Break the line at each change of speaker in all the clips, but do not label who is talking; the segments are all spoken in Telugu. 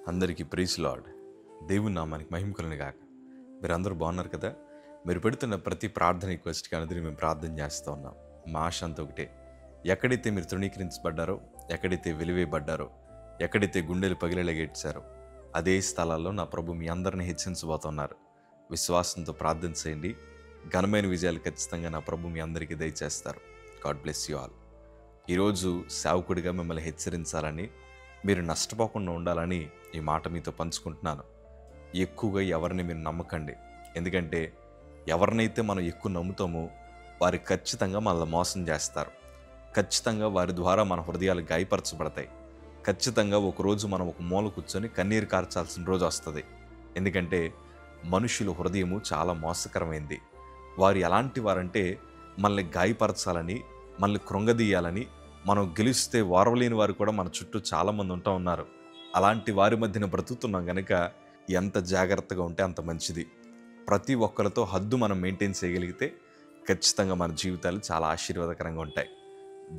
అందరికీ ప్రైజ్ లార్డ్. దేవుని నామానికి మహిమ కలుగును గాక. మీరందరూ బాగున్నారు కదా? మీరు పెడుతున్న ప్రతి ప్రార్థన రిక్వెస్ట్కి అనేది మేము ప్రార్థన చేస్తూ ఉన్నాం. మా ఆశ అంతా ఒకటే, ఎక్కడైతే మీరు తృణీకరించబడ్డారో, ఎక్కడైతే వెలివేయబడ్డారో, ఎక్కడైతే గుండెలు పగిలేలాగేడ్చారో అదే స్థలాల్లో నా ప్రభు మీ అందరిని హెచ్చించబోతున్నారు. విశ్వాసంతో ప్రార్థన చేయండి. ఘనమైన విజయాలు ఖచ్చితంగా నా ప్రభు మీ అందరికీ దయచేస్తారు. God bless you all. ఈరోజు సేవకుడిగా మిమ్మల్ని హెచ్చరించాలని, మీరు నష్టపోకుండా ఉండాలని ఈ మాట మీతో పంచుకుంటున్నాను. ఎక్కువగా ఎవరిని మీరు నమ్మకండి. ఎందుకంటే ఎవరినైతే మనం ఎక్కువ నమ్ముతామో వారు ఖచ్చితంగా మనల్ని మోసం చేస్తారు. ఖచ్చితంగా వారి ద్వారా మన హృదయాలు గాయపరచబడతాయి. ఖచ్చితంగా ఒకరోజు మనం ఒక మూల కూర్చొని కన్నీరు కార్చాల్సిన రోజు వస్తుంది. ఎందుకంటే మనుషుల హృదయము చాలా మోసకరమైంది. వారు ఎలాంటి వారంటే మనల్ని గాయపరచాలని, మనల్ని కృంగదీయాలని, మనం గెలిస్తే వారవలేని వారు కూడా మన చుట్టూ చాలామంది ఉంటూ ఉన్నారు. అలాంటి వారి మధ్యన బ్రతుకుతున్నాం కనుక ఎంత జాగ్రత్తగా ఉంటే అంత మంచిది. ప్రతి ఒక్కరితో హద్దు మనం మెయింటైన్ చేయగలిగితే ఖచ్చితంగా మన జీవితాలు చాలా ఆశీర్వాదకరంగా ఉంటాయి.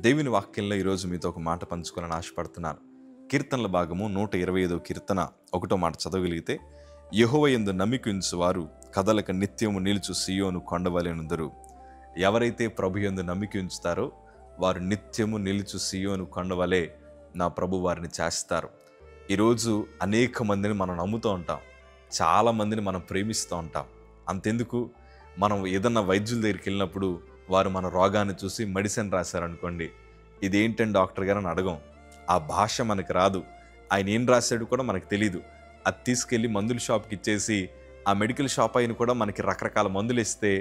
దేవుని వాక్యంలో ఈరోజు మీతో ఒక మాట పంచుకోవాలని ఆశపడుతున్నాను. కీర్తనల భాగము 125వ కీర్తన 1వ మాట చదవగలిగితే, యెహోవా యందు నమ్మిక ఉంచు వారు కదలక నిత్యము నిలుచు సీయోను కొండవలెనుందురు. ఎవరైతే ప్రభు యందు నమ్మిక ఉంచుతారో వారు నిత్యము నిలుచు సీయోను కొండవలే నా ప్రభు వారిని చేస్తారు. ఈరోజు అనేక మందిని మనం నమ్ముతూ ఉంటాం, చాలామందిని మనం ప్రేమిస్తూ ఉంటాం. అంతెందుకు, మనం ఏదన్నా వైద్యుల దగ్గరికి వెళ్ళినప్పుడు వారు మన రోగాన్ని చూసి మెడిసిన్ రాశారనుకోండి, ఇదేంటండి డాక్టర్ గారు అని అడగం. ఆ భాష మనకు రాదు, ఆయన ఏం రాశాడు కూడా మనకు తెలీదు. అది తీసుకెళ్ళి మందుల షాప్కి ఇచ్చేసి ఆ మెడికల్ షాప్ అయిన కూడా మనకి రకరకాల మందులు ఇస్తే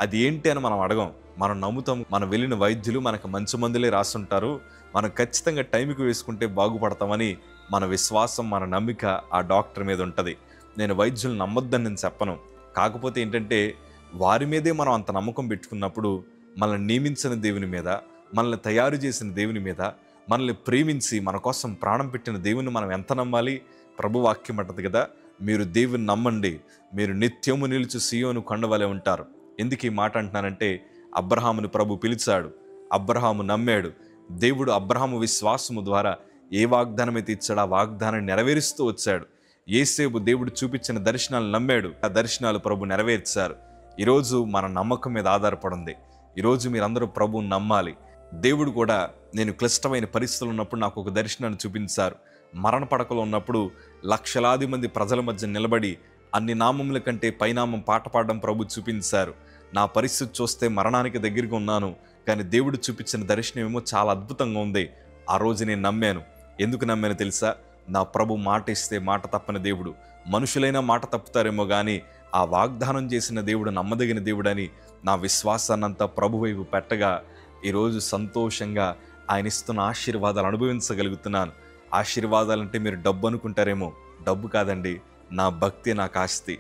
అది ఏంటి అని మనం అడగం. మనం నమ్ముతాం, మనం వెళ్ళిన వైద్యులు మనకు మంచి మందులే రాస్తుంటారు, మనం ఖచ్చితంగా టైంకి వేసుకుంటే బాగుపడతామని మన విశ్వాసం, మన నమ్మిక ఆ డాక్టర్ మీద ఉంటుంది. నేను వైద్యులు నమ్మొద్దని నేను చెప్పను. కాకపోతే ఏంటంటే వారి మీదే మనం అంత నమ్మకం పెట్టుకున్నప్పుడు మనల్ని నియమించిన దేవుని మీద, మనల్ని తయారు చేసిన దేవుని మీద, మనల్ని ప్రేమించి మన కోసం ప్రాణం పెట్టిన దేవుని మనం ఎంత నమ్మాలి? ప్రభు వాక్యం అంటది కదా, మీరు దేవుని నమ్మండి, మీరు నిత్యము నిలుచు సీయోను కొండవలే ఉంటారు. ఎందుకు ఈ మాట అంటున్నానంటే, అబ్రహాముని ప్రభు పిలిచాడు, అబ్రహాము నమ్మాడు. దేవుడు అబ్రహాము విశ్వాసము ద్వారా ఏ వాగ్దానం అయితే ఇచ్చాడో ఆ వాగ్దానాన్ని నెరవేరుస్తూ వచ్చాడు. యేసేపు దేవుడు చూపించిన దర్శనాలు నమ్మాడు, ఆ దర్శనాలు ప్రభు నెరవేర్చారు. ఈరోజు మన నమ్మకం మీద ఆధారపడింది. ఈరోజు మీరందరూ ప్రభువుని నమ్మాలి. దేవుడు కూడా, నేను క్లిష్టమైన పరిస్థితులు ఉన్నప్పుడు నాకు ఒక దర్శనాన్ని చూపించారు. మరణ పడకలో ఉన్నప్పుడు లక్షలాది మంది ప్రజల మధ్య నిలబడి అన్ని నామముల కంటే పైనామం పాట పాడడం ప్రభు చూపించారు. నా పరిస్థితి చూస్తే మరణానికి దగ్గరగా ఉన్నాను, కానీ దేవుడు చూపించిన దర్శనం ఏమో చాలా అద్భుతంగా ఉంది. ఆ రోజు నేను నమ్మాను. ఎందుకు నమ్మాను తెలుసా? నా ప్రభు మాట ఇస్తే మాట తప్పని దేవుడు. మనుషులైనా మాట తప్పుతారేమో కానీ ఆ వాగ్దానం చేసిన దేవుడు నమ్మదగిన దేవుడని నా విశ్వాసాన్నంతా ప్రభు వైపు పెట్టగా ఈరోజు సంతోషంగా ఆయన ఇస్తున్న ఆశీర్వాదాలు అనుభవించగలుగుతున్నాను. ఆశీర్వాదాలంటే మీరు డబ్బు అనుకుంటారేమో, డబ్బు కాదండి. నా భక్తి నాకు ఆస్తి.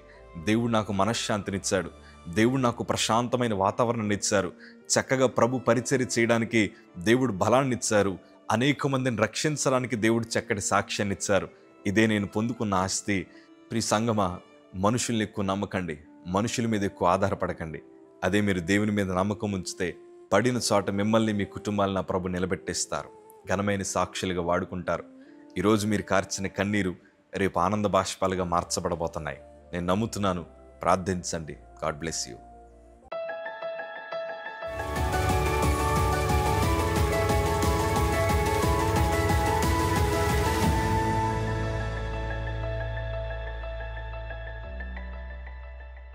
దేవుడు నాకు మనశ్శాంతినిచ్చాడు, దేవుడు నాకు ప్రశాంతమైన వాతావరణాన్ని ఇచ్చారు, చక్కగా ప్రభు పరిచర్య చేయడానికి దేవుడు బలాన్ని ఇచ్చారు, అనేక మందిని రక్షించడానికి దేవుడు చక్కటి సాక్ష్యాన్ని ఇచ్చారు. ఇదే నేను పొందుకున్న ఆస్తి. ప్రియ సంగమా, మనుషుల్ని ఎక్కువ నమ్మకండి, మనుషుల మీద ఎక్కువ ఆధారపడకండి. అదే మీరు దేవుని మీద నమ్మకం ఉంచితే పడిన చోట మిమ్మల్ని, మీ కుటుంబాలను నా ప్రభు నిలబెట్టేస్తారు, ఘనమైన సాక్షులుగా వాడుకుంటారు. ఈరోజు మీరు కార్చిన కన్నీరు రేపు ఆనంద బాష్పాలుగా మార్చబడబోతున్నాయి. నేను నమ్ముతున్నాను. ప్రార్థించండి. God bless you.